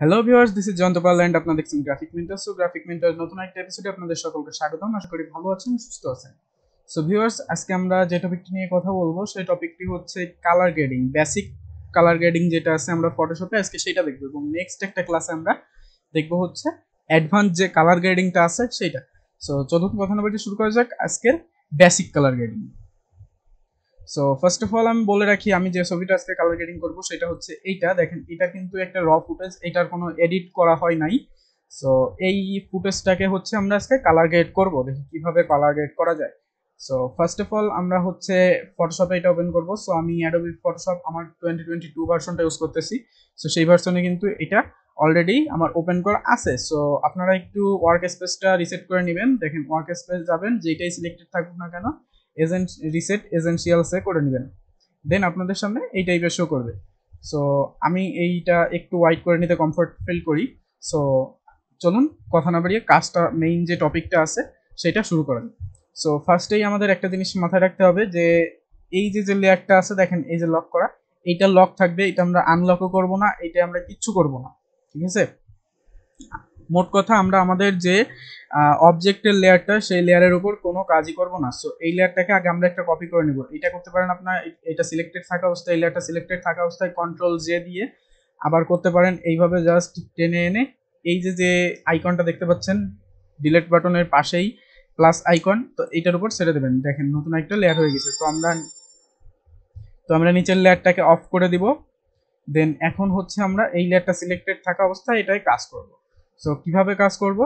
Hello viewers, this is Jayanta and আপনারা দেখছেন graphic mentor. So graphic mentor নতুন একটা এপিসোডে আপনাদের সকলকে স্বাগতম। আশা করি ভালো আছেন, সুস্থ আছেন। সো ভিউয়ার্স, আজকে আমরা যে টপিকটি নিয়ে কথা বলবো সেই টপিকটি হচ্ছে colour grading. Basic colour grading যেটা আছে আমরা ফটোশপে আজকে সেটা দেখবো, এবং নেক্সট একটা ক্লাসে আমরা দেখবো হচ্ছে অ্যাডভান্স যে কালার গ্রেডিংটা আছে সেটা। সো চলুন কথা না বলে শুরু করা যাক আজকের basic colour grading. So first of all আমি বলে রাখি, আমি যে ছবিটা আজকে কালার গ্রেডিং করবো সেটা হচ্ছে এইটা। দেখেন, এটা কিন্তু একটা র ফুটেজ, এটার কোনো এডিট করা হয় নাই। সো এই ফুটেজটাকে হচ্ছে আমরা আজকে কালার গ্রেড করবো, দেখি কিভাবে কালার গ্রেড করা যায়। সো ফার্স্ট অফ অল আমরা হচ্ছে ফটোশপে এটা ওপেন করবো। সো আমি অ্যাডোবি ফটোশপ আমার 2022 ভার্সনটা ইউজ করতেছি। সো সেই ভার্সনে কিন্তু এটা অলরেডি আমার ওপেন করা আছে। সো আপনারা একটু ওয়ার্ক স্পেসটা রিসেট করে নেবেন। দেখেন, ওয়ার্ক স্পেস যাবেন, যেটাই সিলেক্টেড থাকুক না কেন রিসেট এসেনশিয়ালসে করে নেবেন। দেন আপনাদের সামনে এই টাইপের শো করবে। সো আমি এইটা একটু ওয়াইড করে নিতে কমফর্ট ফিল করি। সো চলুন কথা না বাড়িয়ে কাজটা, মেইন যে টপিকটা আছে সেটা শুরু করেন। সো ফার্স্টেই আমাদের একটা জিনিস মাথায় রাখতে হবে যে এই যে লেয়ারটা আছে, দেখেন এই যে লক করা, এইটা লক থাকবে, এটা আমরা আনলকও করবো না, এটা আমরা কিচ্ছু করবো না, ঠিক আছে। মোট কথা আমরা আমাদের যে অবজেক্টের লেয়ারটা, সেই লেয়ারের উপর কোনো কাজই করব না। সো এই লেয়ারটাকে আগে আমরা একটা কপি করে নেব। এটা করতে পারেন আপনার, এটা সিলেক্টেড থাকা অবস্থায়, এই লেয়ারটা সিলেক্টেড থাকা অবস্থায় কন্ট্রোল জে দিয়ে, আবার করতে পারেন এইভাবে জাস্ট টেনে এনে এই যে আইকনটা দেখতে পাচ্ছেন ডিলিট বাটনের পাশেই প্লাস আইকন, তো এইটার উপর ছেড়ে দেবেন। দেখেন নতুন একটা লেয়ার হয়ে গেছে। তো আমরা নিচের লেয়ারটাকে অফ করে দিব। দেন এখন হচ্ছে আমরা এই লেয়ারটা সিলেক্টেড থাকা অবস্থায় এটাই কাজ করব। সো কিভাবে কাজ করব,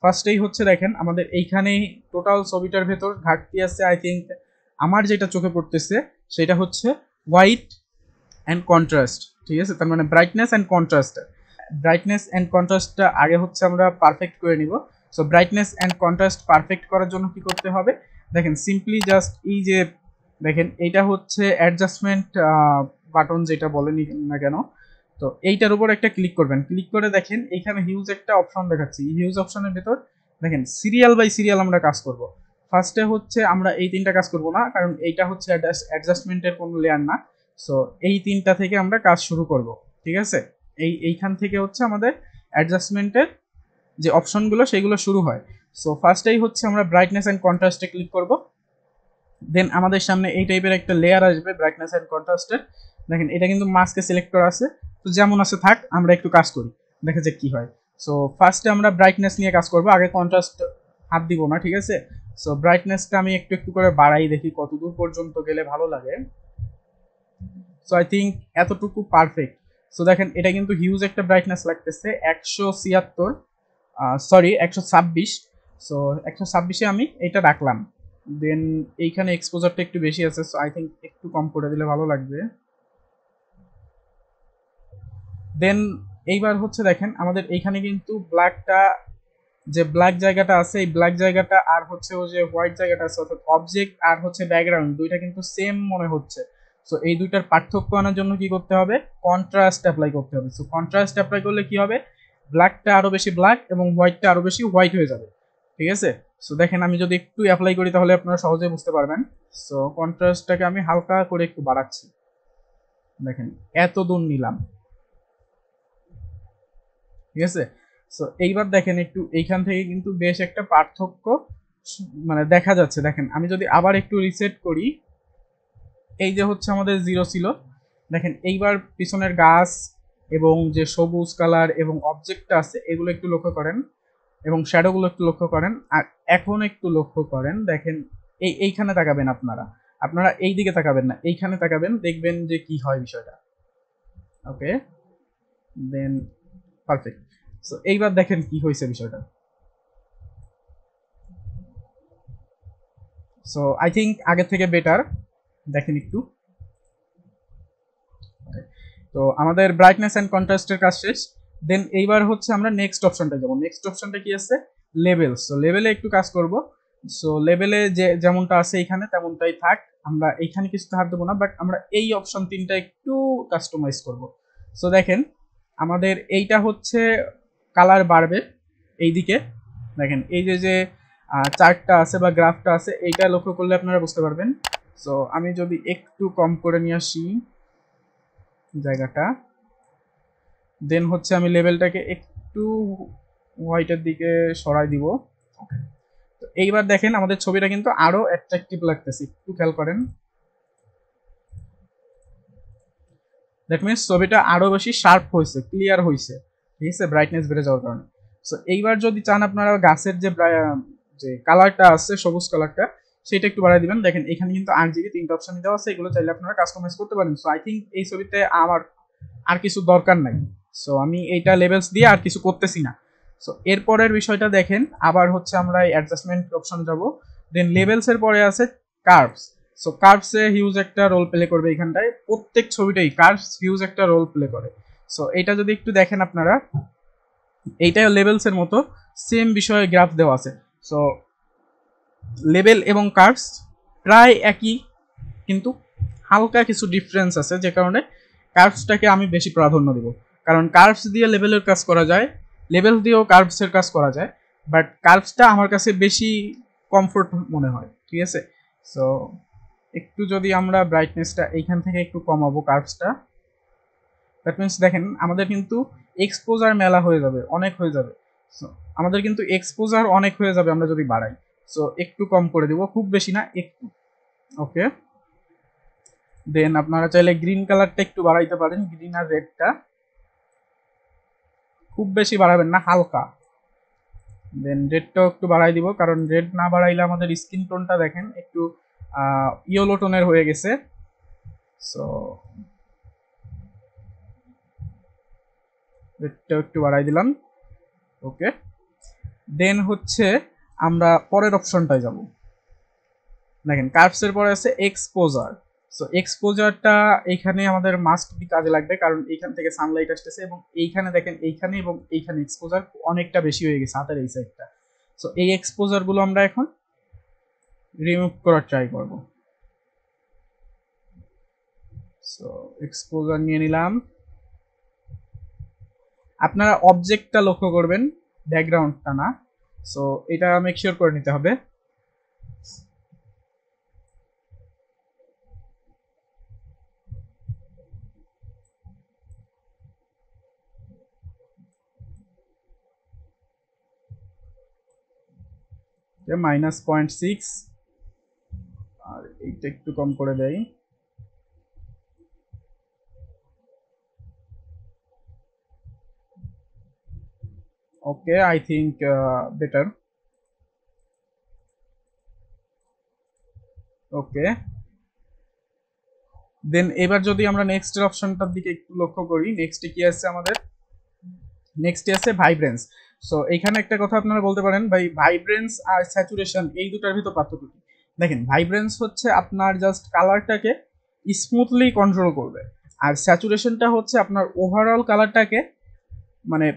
ফার্স্টেই হচ্ছে দেখেন আমাদের এইখানেই টোটাল ছবিটার ভেতর ঘাটতি আছে। আই থিঙ্ক আমার যেটা চোখে পড়তেছে সেটা হচ্ছে হোয়াইট অ্যান্ড কন্ট্রাস্ট, ঠিক আছে। তার মানে brightness and contrast. Brightness and কন্ট্রাস্টটা আগে হচ্ছে আমরা পারফেক্ট করে নিব। So brightness and contrast perfect করার জন্য কি করতে হবে, দেখেন সিম্পলি জাস্ট এই যে দেখেন এইটা হচ্ছে অ্যাডজাস্টমেন্ট বাটন যেটা বলেনি না কেন, তো এইটার উপর একটা ক্লিক করবেন। ক্লিক করে দেখেন এইখানে হিউজ একটা অপশন দেখাচ্ছি। হিউজ অপশনের ভেতর দেখেন সিরিয়াল বাই সিরিয়াল আমরা কাজ করব। ফার্স্টে হচ্ছে আমরা এই তিনটা কাজ করব না, কারণ এইটা হচ্ছে অ্যাডজাস্টমেন্টের কোনো লেয়ার না। সো এই তিনটা থেকে আমরা কাজ শুরু করব, ঠিক আছে। এইখান থেকে হচ্ছে আমাদের অ্যাডজাস্টমেন্টের যে অপশনগুলো সেগুলো শুরু হয়। সো ফার্স্টেই হচ্ছে আমরা ব্রাইটনেস অ্যান্ড কন্ট্রাস্টে ক্লিক করব। দেন আমাদের সামনে এই টাইপের একটা লেয়ার আসবে ব্রাইটনেস অ্যান্ড কন্ট্রাস্টের। দেখেন এটা কিন্তু মাস্কে সিলেক্ট করা আছে, তো যেমন আছে থাক, আমরা একটু কাজ করি, দেখা যাক কি হয়। সো ফার্স্টে আমরা ব্রাইটনেস নিয়ে কাজ করব, আগে কন্ট্রাস্ট হাত দিব না, ঠিক আছে। সো ব্রাইটনেসটা আমি একটু একটু করে বাড়াই, দেখি কত দূর পর্যন্ত গেলে ভালো লাগে। সো আই থিঙ্ক এতটুকু পারফেক্ট। সো দেখেন এটা কিন্তু হিউজ একটা ব্রাইটনেস লাগতেছে, 176, সরি 126। সো 126-এ আমি এটা রাখলাম। দেন এইখানে এক্সপোজারটা একটু বেশি আছে, সো আই থিঙ্ক একটু কম করে দিলে ভালো লাগবে। দেন এইবার হচ্ছে দেখেন আমাদের এইখানে কিন্তু ব্ল্যাকটা, যে ব্ল্যাক জায়গাটা আছে, এই ব্ল্যাক জায়গাটা আর হচ্ছে ও যে হোয়াইট জায়গাটা আছে, অর্থাৎ অবজেক্ট আর হচ্ছে ব্যাকগ্রাউন্ড, দুইটা কিন্তু সেম মনে হচ্ছে। সো এই দুইটার পার্থক্য আনার জন্য কি করতে হবে, কন্ট্রাস্ট অ্যাপ্লাই করতে হবে। সো কন্ট্রাস্ট অ্যাপ্লাই করলে কি হবে, ব্ল্যাকটা আরো বেশি ব্ল্যাক এবং হোয়াইটটা আরো বেশি হোয়াইট হয়ে যাবে, ঠিক আছে। সো দেখেন আমি যদি একটু অ্যাপ্লাই করি তাহলে আপনারা সহজে বুঝতে পারবেন। সো কন্ট্রাস্টটাকে আমি হালকা করে একটু বাড়াচ্ছি, দেখেন এত দূর নিলাম, ঠিক আছে। সো এইবার দেখেন একটু এইখান থেকে কিন্তু বেশ একটা পার্থক্য মানে দেখা যাচ্ছে। দেখেন আমি যদি আবার একটু রিসেট করি, এই যে হচ্ছে আমাদের 0 ছিল, দেখেন এইবার পিছনের গাছ এবং যে সবুজ কালার এবং অবজেক্টটা আছে এগুলো একটু লক্ষ্য করেন, এবং শ্যাডোগুলো একটু লক্ষ্য করেন। আর এখন একটু লক্ষ্য করেন, দেখেন এইখানে তাকাবেন, আপনারা আপনারা এই দিকে তাকাবেন না, এইখানে তাকাবেন, দেখবেন যে কি হয় বিষয়টা। ওকে, দেন পারফেক্ট। সো এইবার দেখেন কি হয়েছে বিষয়টা। সো আই থিঙ্ক আগের থেকে বেটার, দেখেন একটু। তো আমাদের ব্রাইটনেস অ্যান্ড কন্ট্রাস্টের কাজ শেষ। দেন এইবার হচ্ছে আমরা নেক্সট অপশনটা যাবো। নেক্সট অপশনটা কি আছে, লেভেল। সো লেভেলে একটু কাজ করব। সো লেভেলে যে যেমনটা আছে এইখানে তেমনটাই থাক, আমরা এইখানে কিছুতে হাত দেবো না, বাট আমরা এই অপশন তিনটা একটু কাস্টমাইজ করব। সো দেখেন আমাদের এইটা হচ্ছে কালার বাড়বে এইদিকে। দেখেন এই যে চার্টটা আছে বা গ্রাফটা আছে, এইটা লক্ষ্য করলে আপনারা বুঝতে পারবেন। সো আমি যদি একটু কম করে নিয়ে আসি জায়গাটা, দেন হচ্ছে আমি লেভেলটাকে একটু হোয়াইটের দিকে সরাই দিব। ওকে, তো এইবার দেখেন আমাদের ছবিটা কিন্তু আরো অ্যাট্রাকটিভ লাগতেছে, একটু খেয়াল করেন। দ্যাট মিনস ছবিটা আরো বেশি শার্প হয়েছে, ক্লিয়ার হয়েছে, ঠিক আছে, ব্রাইটনেস বেড়ে যাওয়ার কারণে। সো এইবার যদি চান আপনারা গাছের যে কালারটা আছে, সবুজ কালারটা, সেটা একটু বাড়াই দিবেন। দেখেন এখানে কিন্তু RGB 3টা অপশন দেওয়া আছে, এগুলো চাইলে আপনারা কাস্টমাইজ করতে পারেন। সো আই থিঙ্ক এই ছবিতে আমার আর কিছু দরকার নাই। সো আমি এইটা লেভেলস দিয়ে আর কিছু করতেছি না। সো এরপরের বিষয়টা দেখেন, আবার হচ্ছে আমরা এই অ্যাডজাস্টমেন্ট অপশনে যাব। দেন লেভেলস এর পরে আছে কার্ভস। সো কার্ভসে হিউজ একটা রোল প্লে করবে এখানটায়, প্রত্যেক ছবিটাই কার্ভস হিউজ একটা রোল প্লে করে। সো এটা যদি একটু দেখেন আপনারা, এইটাও লেভেলস এর মতো সেম বিষয়ে গ্রাফ দেওয়া আছে। সো লেভেল এবং কার্ভস প্রায় একই, কিন্তু হালকা কিছু ডিফারেন্স আছে, যে কারণে কার্ভসটাকে আমি বেশি প্রাধান্য দেব। কারণ কার্ভস দিয়ে লেভেলের কাজ করা যায়, লেভেল দিয়েও কার্ভসের কাজ করা যায়, বাট কার্ভসটা আমার কাছে বেশি কমফোর্ট মনে হয়, ঠিক আছে। সো একটু যদি আমরা ব্রাইটনেসটা এইখান থেকে একটু কমাবো কার্ভসটা, দ্যাট মিনস দেখেন আমাদের কিন্তু এক্সপোজার মেলা হয়ে যাবে, অনেক হয়ে যাবে। সো আমাদের কিন্তু এক্সপোজার অনেক হয়ে যাবে আমরা যদি বাড়াই। সো একটু কম করে দিব, খুব বেশি না, একটু। ওকে, দেন আপনারা চাইলে গ্রিন কালারটা একটু বাড়াইতে পারেন, গ্রিন আর রেডটা, খুব বেশি বাড়াবেন না, হালকা। দেন রেডটাও একটু বাড়াই দিব, কারণ রেড না বাড়াইলে আমাদের স্কিন টোনটা দেখেন একটু ইয়েলো টোনের হয়ে গেছে। সো রেডটাও একটু বাড়াই দিলাম। ওকে, দেন হচ্ছে আমরা পরের অপশনটায় যাব। দেখেন কার্ভসের পরে আছে এক্সপোজার। সো এক্সপোজারটা এখানে আমাদের মাস্ট বি কাজে লাগবে, কারণ এইখান থেকে সানলাইট আসতেছে, এবং এইখানে দেখেন এইখানে এবং এইখানে এক্সপোজার অনেকটা বেশি হয়ে গেছে হাতের এই সাইডটা। সো এই এক্সপোজারগুলো আমরা এখন রিমুভ করার ট্রাই করব। সো এক্সপোজার নিয়ে নিলাম। আপনারা অবজেক্টটা লক্ষ্য করবেন, ব্যাকগ্রাউন্ডটা না। সো এটা মেক শিওর করে নিতে হবে। -0.6, আর এইটা একটু কম করে দেই। ওকে, আই থিঙ্ক বেটার। ওকে, দেন এবার যদি আমরা নেক্সটের অপশনটার দিকে একটু লক্ষ্য করি, নেক্সটে কি আছে আমাদের, নেক্সটে আছে ভাইব্রেন্স। সো এখানে একটা কথা আপনারা বলতে পারেন, ভাই ভাইব্রেন্স আর স্যাচুরেশন এই দুটার ভিতর পার্থক্য কি? দেখেন ভাইব্রেন্স হচ্ছে আপনার জাস্ট কালারটাকে স্মুথলি কন্ট্রোল করবে, আর স্যাচুরেশনটা হচ্ছে আপনার ওভারঅল কালারটাকে মানে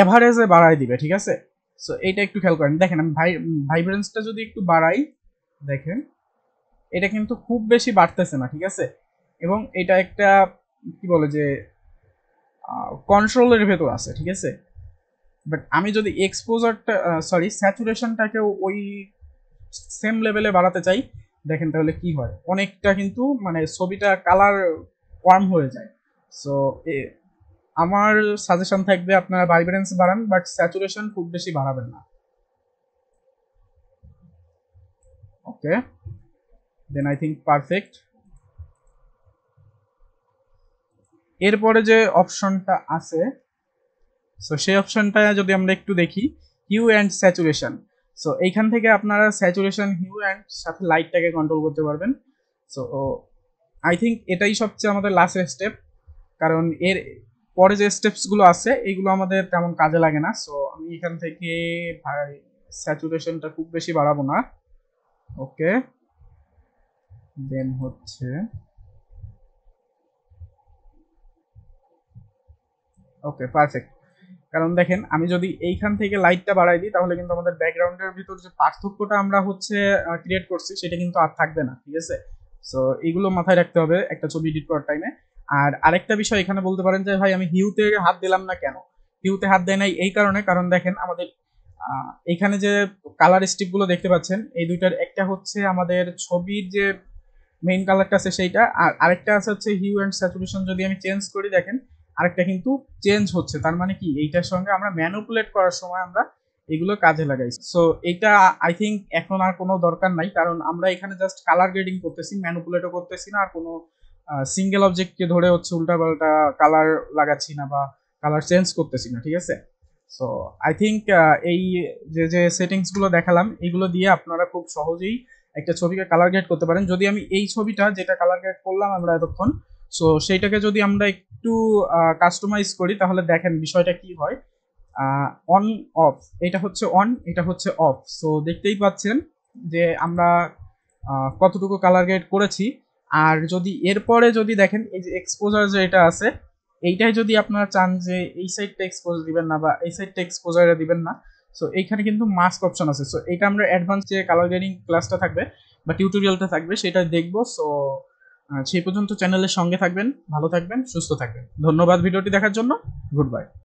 এভারেজে বাড়ায় দিবে, ঠিক আছে। সো এইটা একটু খেয়াল করেন। দেখেন আমি ভাইব্রেন্সটা যদি একটু বাড়াই, দেখেন এটা কিন্তু খুব বেশি বাড়তেছে না, ঠিক আছে, এবং এটা একটা কি বলে যে কন্ট্রোলের ভেতর আছে, ঠিক আছে। বাট আমি যদি এক্সপোজারটা সরি স্যাচুরেশনটাকে ওই সেম লেভেলে বাড়াতে চাই, দেখেন তাহলে কি হয়, অনেকটা কিন্তু মানে ছবিটা কালার ওয়ার্ম হয়ে যায়। সো আমার সাজেশন থাকবে আপনারা ভাইব্রেন্স বাড়ান, বাট স্যাচুরেশন খুব বেশি বাড়াবেন না। ওকে, দেন আই থিঙ্ক পারফেক্ট। এরপরে যে অপশনটা আছে, সো সেই অপশনটা যদি আমরা একটু দেখি, হিউ অ্যান্ড স্যাচুরেশন। সো এইখান থেকে আপনারা স্যাচুরেশন, হিউ অ্যান্ড সাথে লাইটটাকে কন্ট্রোল করতে পারবেন। সো আই থিঙ্ক এটাই সবচেয়ে আমাদের লাস্ট স্টেপ, কারণ এর পরে যে স্টেপসগুলো আছে এইগুলো আমাদের তেমন কাজে লাগে না। সো আমি এখান থেকে ভাই স্যাচুরেশনটা খুব বেশি বাড়াবো না। ওকে, দেন হচ্ছে ওকে পারফেক্ট। কারণ দেখেন আমি যদি এইখান থেকে লাইটটা বাড়াই দিই, তাহলে কিন্তু আমাদের ব্যাকগ্রাউন্ডের ভিতর যে পার্থক্যটা আমরা হচ্ছে ক্রিয়েট করছি সেটা কিন্তু আর থাকবে না, ঠিক আছে। সো এইগুলো মাথায় রাখতে হবে একটা ছবি এডিট করার টাইমে। আর আরেকটা বিষয় এখানে বলতে পারেন যে ভাই আমি হিউতে হাত দিলাম না কেন, হিউতে হাত দেয় নাই এই কারণে, কারণ দেখেন আমাদের এখানে যে কালার স্টিপগুলো দেখতে পাচ্ছেন, এই দুইটার একটা হচ্ছে আমাদের ছবির যে মেইন কালারটা আছে সেইটা, আর আরেকটা আছে হচ্ছে হিউ অ্যান্ড স্যাচুরেশন। যদি আমি চেঞ্জ করি, দেখেন আরেকটা কিন্তু চেঞ্জ হচ্ছে। তার মানে কি এইটার সঙ্গে আমরা ম্যানিপুলেট করার সময় আমরা এগুলো কাজে লাগাই। সো এটা আই থিঙ্ক এখন আর কোনো দরকার নাই, কারণ আমরা এখানে জাস্ট কালার গ্রেডিং করতেছি, ম্যানিপুলেটও করতেছি না, আর কোনো সিঙ্গেল অবজেক্টকে ধরে হচ্ছে উল্টাপাল্টা কালার লাগাচ্ছি না বা কালার চেঞ্জ করতেছি না, ঠিক আছে। সো আই থিঙ্ক এই যে যে সেটিংসগুলো দেখালাম এগুলো দিয়ে আপনারা খুব সহজেই একটা ছবিকে কালার গ্রেড করতে পারেন। যদি আমি এই ছবিটা যেটা কালার গ্রেড করলাম আমরা এতক্ষণ, সো সেইটাকে যদি আমরা একটু কাস্টমাইজ করি তাহলে দেখেন বিষয়টা কি হয়। অন অফ, এটা হচ্ছে অন, এটা হচ্ছে অফ। সো দেখতেই পাচ্ছেন যে আমরা কতটুকু কালার গ্রেড করেছি। আর যদি এরপরে যদি দেখেন এই যে এক্সপোজার যে এটা আছে, এইটাই যদি আপনারা চান যে এই সাইডটা এক্সপোজ দিবেন না বা এই সাইডটা এক্সপোজারে দিবেন না, সো এইখানে কিন্তু মাস্ক অপশন আছে। সো এটা আমরা অ্যাডভান্স যে কালার গ্রেডিং ক্লাসটা থাকবে বা টিউটোরিয়ালটা থাকবে সেটা দেখবো। সো সেই পর্যন্ত চ্যানেলের সঙ্গে থাকবেন, ভালো থাকবেন, সুস্থ থাকবেন। ধন্যবাদ ভিডিওটি দেখার জন্য। Good bye.